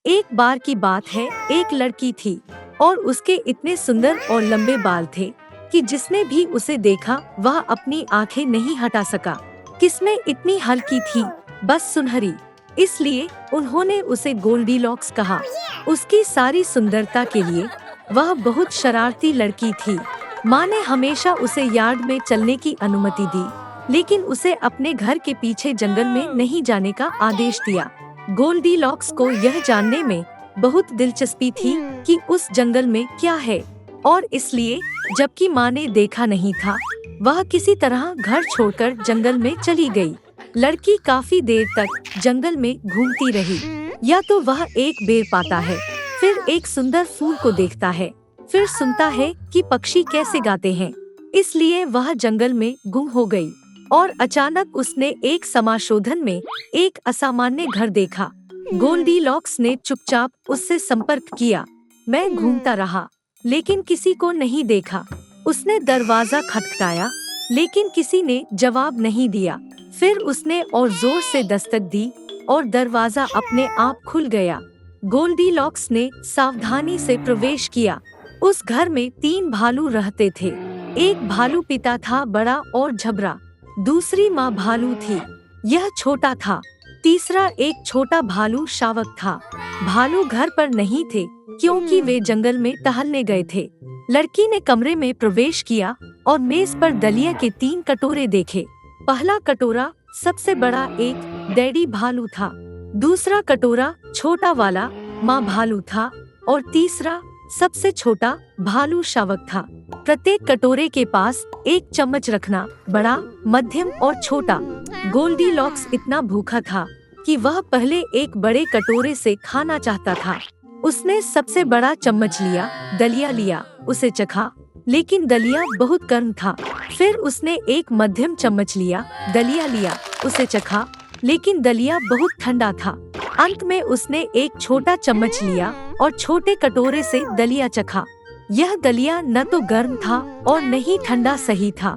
एक बार की बात है, एक लड़की थी और उसके इतने सुंदर और लंबे बाल थे कि जिसने भी उसे देखा वह अपनी आंखें नहीं हटा सका। किस्में इतनी हल्की थी, बस सुनहरी, इसलिए उन्होंने उसे गोल्डीलॉक्स कहा। उसकी सारी सुंदरता के लिए वह बहुत शरारती लड़की थी। माँ ने हमेशा उसे यार्ड में चलने की अनुमति दी, लेकिन उसे अपने घर के पीछे जंगल में नहीं जाने का आदेश दिया। गोल्डीलॉक्स को यह जानने में बहुत दिलचस्पी थी कि उस जंगल में क्या है, और इसलिए जबकि माँ ने देखा नहीं था, वह किसी तरह घर छोड़कर जंगल में चली गई। लड़की काफी देर तक जंगल में घूमती रही। या तो वह एक बेर पाता है, फिर एक सुंदर फूल को देखता है, फिर सुनता है कि पक्षी कैसे गाते हैं। इसलिए वह जंगल में गुम हो गई और अचानक उसने एक समाशोधन में एक असामान्य घर देखा। गोल्डीलॉक्स ने चुपचाप उससे संपर्क किया। मैं घूमता रहा, लेकिन किसी को नहीं देखा। उसने दरवाजा खटखटाया, लेकिन किसी ने जवाब नहीं दिया। फिर उसने और जोर से दस्तक दी और दरवाजा अपने आप खुल गया। गोल्डीलॉक्स ने सावधानी से प्रवेश किया। उस घर में 3 भालू रहते थे। एक भालू पिता था, बड़ा और झबरा। दूसरी माँ भालू थी, यह छोटा था। तीसरा एक छोटा भालू शावक था। भालू घर पर नहीं थे क्योंकि वे जंगल में टहलने गए थे। लड़की ने कमरे में प्रवेश किया और मेज पर दलिया के 3 कटोरे देखे। पहला कटोरा सबसे बड़ा एक डैडी भालू था, दूसरा कटोरा छोटा वाला माँ भालू था और तीसरा सबसे छोटा भालू शावक था। प्रत्येक कटोरे के पास एक चम्मच रखना, बड़ा, मध्यम और छोटा। गोल्डीलॉक्स इतना भूखा था कि वह पहले एक बड़े कटोरे से खाना चाहता था। उसने सबसे बड़ा चम्मच लिया, दलिया लिया, उसे चखा, लेकिन दलिया बहुत गर्म था। फिर उसने एक मध्यम चम्मच लिया, दलिया लिया, उसे चखा, लेकिन दलिया बहुत ठंडा था। अंत में उसने एक छोटा चम्मच लिया और छोटे कटोरे से दलिया चखा। यह दलिया न तो गर्म था और न ही ठंडा सही था,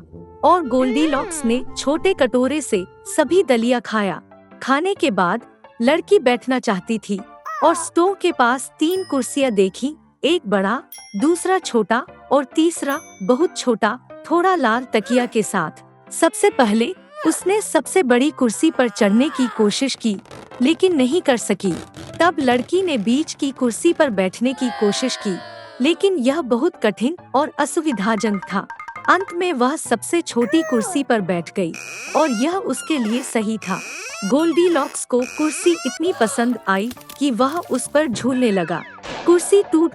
और गोल्डीलॉक्स ने छोटे कटोरे से सभी दलिया खाया। खाने के बाद लड़की बैठना चाहती थी और स्टोव के पास 3 कुर्सियां देखी, एक बड़ा, दूसरा छोटा और तीसरा बहुत छोटा, थोड़ा लाल तकिया के साथ। सबसे पहले उसने सबसे बड़ी कुर्सी पर चढ़ने की कोशिश की, लेकिन नहीं कर सकी। तब लड़की ने बीच की कुर्सी पर बैठने की कोशिश की, लेकिन यह बहुत कठिन और असुविधाजनक था। अंत में वह सबसे छोटी कुर्सी पर बैठ गई और यह उसके लिए सही था। गोल्डीलॉक्स को कुर्सी इतनी पसंद आई कि वह उस पर झूलने लगा। कुर्सी टूट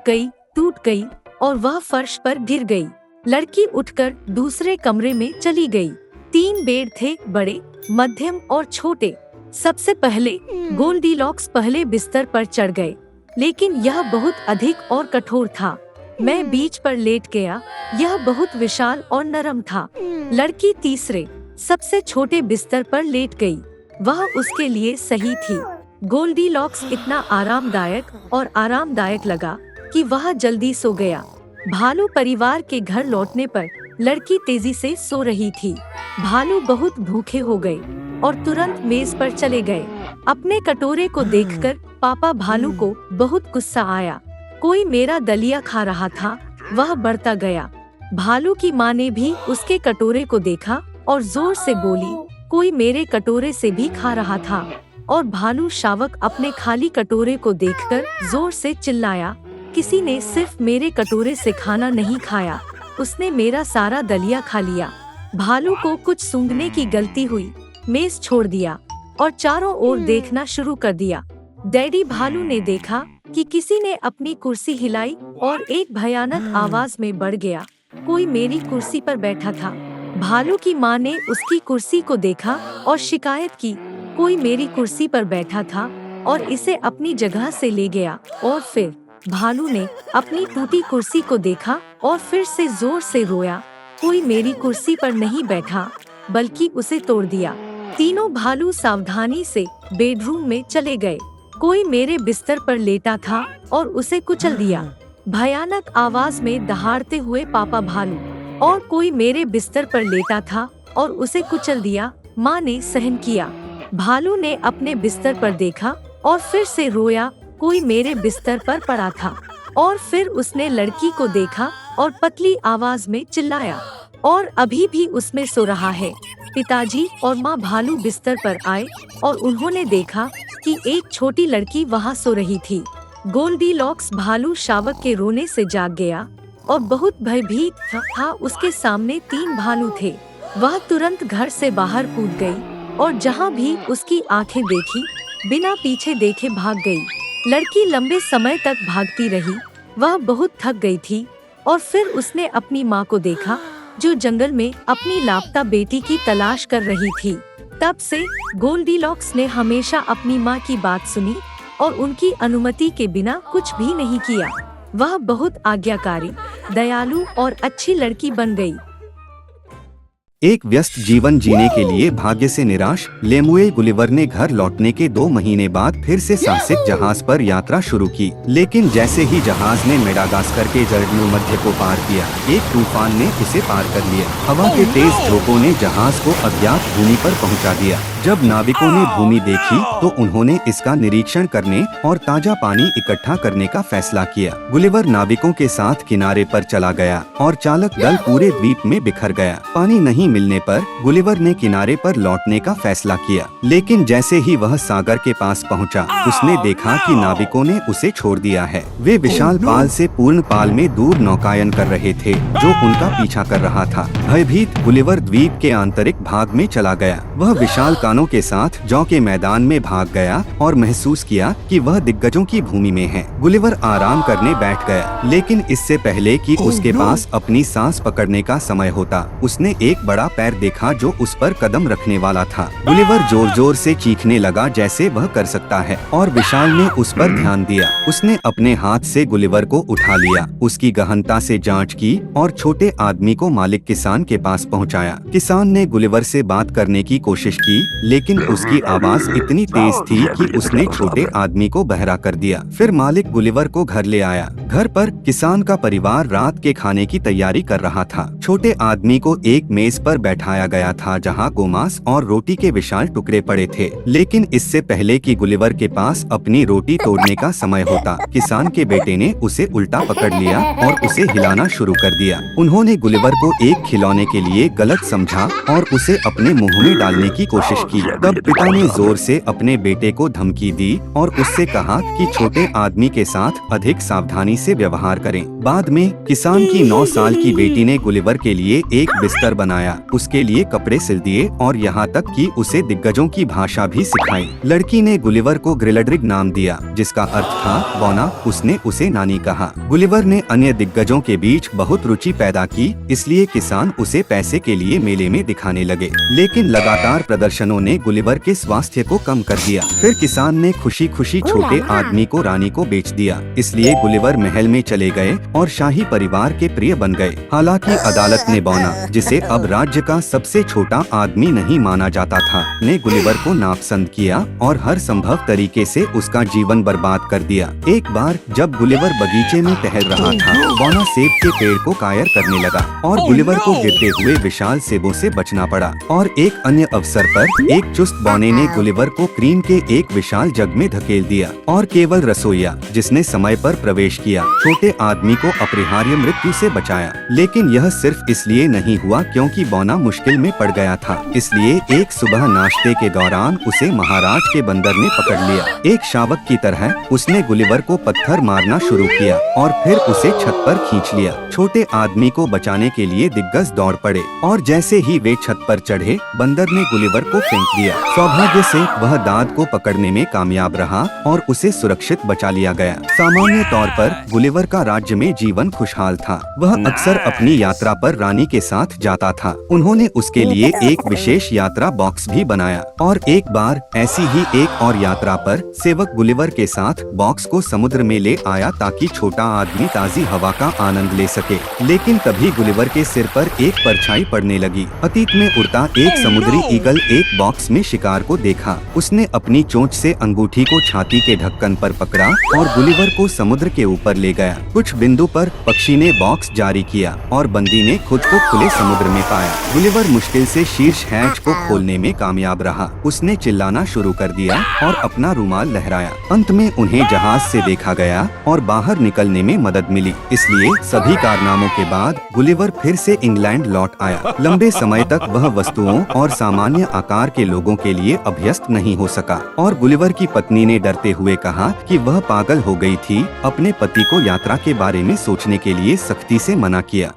गई और वह फर्श पर गिर गई। लड़की उठकर दूसरे कमरे में चली गई। 3 बेड थे, बड़े, मध्यम और छोटे। सबसे पहले गोल्डीलॉक्स पहले बिस्तर पर चढ़ गए, लेकिन यह बहुत अधिक और कठोर था। मैं बीच पर लेट गया, यह बहुत विशाल और नरम था। लड़की तीसरे, सबसे छोटे बिस्तर पर लेट गई, वह उसके लिए सही थी। गोल्डीलॉक्स इतना आरामदायक लगा कि वह जल्दी सो गया। भालू परिवार के घर लौटने पर लड़की तेजी से सो रही थी। भालू बहुत भूखे हो गए और तुरंत मेज पर चले गए। अपने कटोरे को देखकर पापा भालू को बहुत गुस्सा आया। कोई मेरा दलिया खा रहा था, वह बढ़ता गया। भालू की माँ ने भी उसके कटोरे को देखा और जोर से बोली, कोई मेरे कटोरे से भी खा रहा था। और भालू शावक अपने खाली कटोरे को देखकर जोर से चिल्लाया, किसी ने सिर्फ मेरे कटोरे से खाना नहीं खाया, उसने मेरा सारा दलिया खा लिया। भालू को कुछ सूंघने की गलती हुई, मेज छोड़ दिया और चारों ओर देखना शुरू कर दिया। डैडी भालू ने देखा कि किसी ने अपनी कुर्सी हिलाई और एक भयानक आवाज में बढ़ गया, कोई मेरी कुर्सी पर बैठा था। भालू की माँ ने उसकी कुर्सी को देखा और शिकायत की, कोई मेरी कुर्सी पर बैठा था और इसे अपनी जगह से ले गया। और फिर भालू ने अपनी टूटी कुर्सी को देखा और फिर से जोर से रोया, कोई मेरी कुर्सी पर नहीं बैठा बल्कि उसे तोड़ दिया। तीनों भालू सावधानी से बेडरूम में चले गए। कोई मेरे बिस्तर पर लेटा था और उसे कुचल दिया, भयानक आवाज में दहाड़ते हुए पापा भालू। और कोई मेरे बिस्तर पर लेटा था और उसे कुचल दिया, माँ ने सहन किया। भालू ने अपने बिस्तर पर देखा और फिर से रोया, कोई मेरे बिस्तर पर पड़ा था। और फिर उसने लड़की को देखा और पतली आवाज में चिल्लाया, और अभी भी उसमें सो रहा है। पिताजी और माँ भालू बिस्तर पर आए और उन्होंने देखा कि एक छोटी लड़की वहाँ सो रही थी। गोल्डीलॉक्स भालू शावक के रोने से जाग गया और बहुत भयभीत था। उसके सामने 3 भालू थे। वह तुरंत घर से बाहर कूद गई और जहाँ भी उसकी आंखें देखी, बिना पीछे देखे भाग गई। लड़की लंबे समय तक भागती रही। वह बहुत थक गई थी और फिर उसने अपनी माँ को देखा, जो जंगल में अपनी लापता बेटी की तलाश कर रही थी। तब से गोल्डीलॉक्स ने हमेशा अपनी माँ की बात सुनी और उनकी अनुमति के बिना कुछ भी नहीं किया। वह बहुत आज्ञाकारी, दयालु और अच्छी लड़की बन गई। एक व्यस्त जीवन जीने के लिए भाग्य से निराश लेमुएल गुलिवर ने घर लौटने के 2 महीने बाद फिर से साहसिक जहाज पर यात्रा शुरू की। लेकिन जैसे ही जहाज ने मेडागास्कर के जर्डनू मध्य को पार किया, एक तूफान ने उसे पार कर लिया। हवा के तेज झोंकों ने जहाज को अज्ञात भूमि पर पहुंचा दिया। जब नाविकों ने भूमि देखी तो उन्होंने इसका निरीक्षण करने और ताजा पानी इकट्ठा करने का फैसला किया। गुलिवर नाविकों के साथ किनारे पर चला गया और चालक दल पूरे द्वीप में बिखर गया। पानी नहीं मिलने पर गुलिवर ने किनारे पर लौटने का फैसला किया, लेकिन जैसे ही वह सागर के पास पहुंचा, उसने देखा कि नाविकों ने उसे छोड़ दिया है। वे विशाल पाल से पूर्ण पाल में दूर नौकायन कर रहे थे, जो उनका पीछा कर रहा था। भयभीत गुलिवर द्वीप के आंतरिक भाग में चला गया। वह विशाल कानों के साथ जौ के मैदान में भाग गया और महसूस किया कि वह दिग्गजों की भूमि में है। गुलिवर आराम करने बैठ गया, लेकिन इससे पहले कि उसके पास अपनी सांस पकड़ने का समय होता, उसने एक बड़ा पैर देखा जो उस पर कदम रखने वाला था। गुलिवर जोर जोर से चीखने लगा जैसे वह कर सकता है, और विशाल ने उस पर ध्यान दिया। उसने अपने हाथ से गुलिवर को उठा लिया, उसकी गहनता से जांच की और छोटे आदमी को मालिक किसान के पास पहुंचाया। किसान ने गुलिवर से बात करने की कोशिश की, लेकिन उसकी आवाज इतनी तेज थी कि उसने छोटे आदमी को बहरा कर दिया। फिर मालिक गुलिवर को घर ले आया। घर पर किसान का परिवार रात के खाने की तैयारी कर रहा था। छोटे आदमी को एक मेज पर बैठाया गया था जहां गोमांस और रोटी के विशाल टुकड़े पड़े थे। लेकिन इससे पहले कि गुलिवर के पास अपनी रोटी तोड़ने का समय होता, किसान के बेटे ने उसे उल्टा पकड़ लिया और उसे हिलाना शुरू कर दिया। उन्होंने गुलिवर को एक खिलौने के लिए गलत समझा और उसे अपने मुंह में डालने की कोशिश की। तब पिता ने जोर से अपने बेटे को धमकी दी और उससे कहा कि छोटे आदमी के साथ अधिक सावधानी से व्यवहार करें। बाद में किसान की 9 साल की बेटी ने गुलिवर के लिए एक बिस्तर बनाया, उसके लिए कपड़े सिल दिए और यहाँ तक कि उसे दिग्गजों की भाषा भी सिखाई। लड़की ने गुलिवर को ग्रिलड्रिग नाम दिया, जिसका अर्थ था बौना। उसने उसे नानी कहा। गुलिवर ने अन्य दिग्गजों के बीच बहुत रुचि पैदा की, इसलिए किसान उसे पैसे के लिए मेले में दिखाने लगे। लेकिन लगातार प्रदर्शनों ने गुलिवर के स्वास्थ्य को कम कर दिया। फिर किसान ने खुशी खुशी छोटे आदमी को रानी को बेच दिया। इसलिए गुलिवर महल में चले गए और शाही परिवार के प्रिय बन गए। हालांकि अदालत ने बौना, जिसे अब राज्य का सबसे छोटा आदमी नहीं माना जाता था, ने गुलिवर को नापसंद किया और हर संभव तरीके से उसका जीवन बर्बाद कर दिया। एक बार जब गुलिवर बगीचे में टहल रहा था, बौना सेब के पेड़ को कायर करने लगा और गुलिवर को गिरते हुए विशाल सेबों से बचना पड़ा। और एक अन्य अवसर पर एक चुस्त बौने ने गुलिवर को क्रीम के एक विशाल जग में धकेल दिया और केवल रसोइया, जिसने समय पर प्रवेश किया, छोटे आदमी को अपरिहार्य मृत्यु से बचाया। लेकिन यह सिर्फ इसलिए नहीं हुआ क्योंकि बौना मुश्किल में पड़ गया था। इसलिए एक सुबह नाश्ते के दौरान उसे महाराज के बंदर ने पकड़ लिया। एक शावक की तरह उसने गुलिवर को पत्थर मारना शुरू किया और फिर उसे छत पर खींच लिया। छोटे आदमी को बचाने के लिए दिग्गज दौड़ पड़े और जैसे ही वे छत पर चढ़े, बंदर ने गुलिवर को फेंक दिया। सौभाग्य से वह दांत को पकड़ने में कामयाब रहा और उसे सुरक्षित बचा लिया गया। सामान्य तौर पर गुलिवर का राज्य में जीवन खुशहाल था। वह अक्सर अपनी यात्रा पर रानी के साथ जाता था। उन्होंने उसके लिए एक विशेष यात्रा बॉक्स भी बनाया और एक बार ऐसी ही एक और यात्रा पर सेवक गुलिवर के साथ बॉक्स को समुद्र में ले आया ताकि छोटा आदमी ताजी हवा का आनंद ले सके। लेकिन तभी गुलिवर के सिर पर एक परछाई पड़ने लगी। अतीत में उड़ता एक समुद्री ईगल एक बॉक्स में शिकार को देखा। उसने अपनी चोंच से अंगूठी को छाती के ढक्कन पर पकड़ा और गुलिवर को समुद्र के ऊपर ले गया। कुछ बिंदु पर पक्षी ने बॉक्स जारी किया और बंदी ने खुद को खुले समुद्र में पाया। गुलिवर मुश्किल से शीर्ष हैच को खोलने में कामयाब रहा। उसने चिल्लाना शुरू कर दिया और अपना रुमाल लहराया। अंत में उन्हें जहाज से देखा गया और बाहर निकलने में मदद मिली। इसलिए सभी कारनामों के बाद गुलिवर फिर से इंग्लैंड लौट आया। लंबे समय तक वह वस्तुओं और सामान्य आकार के लोगों के लिए अभ्यस्त नहीं हो सका और गुलिवर की पत्नी ने डरते हुए कहा कि वह पागल हो गई थी। अपने पति को यात्रा के बारे में सोचने के लिए सख्ती से मना किया।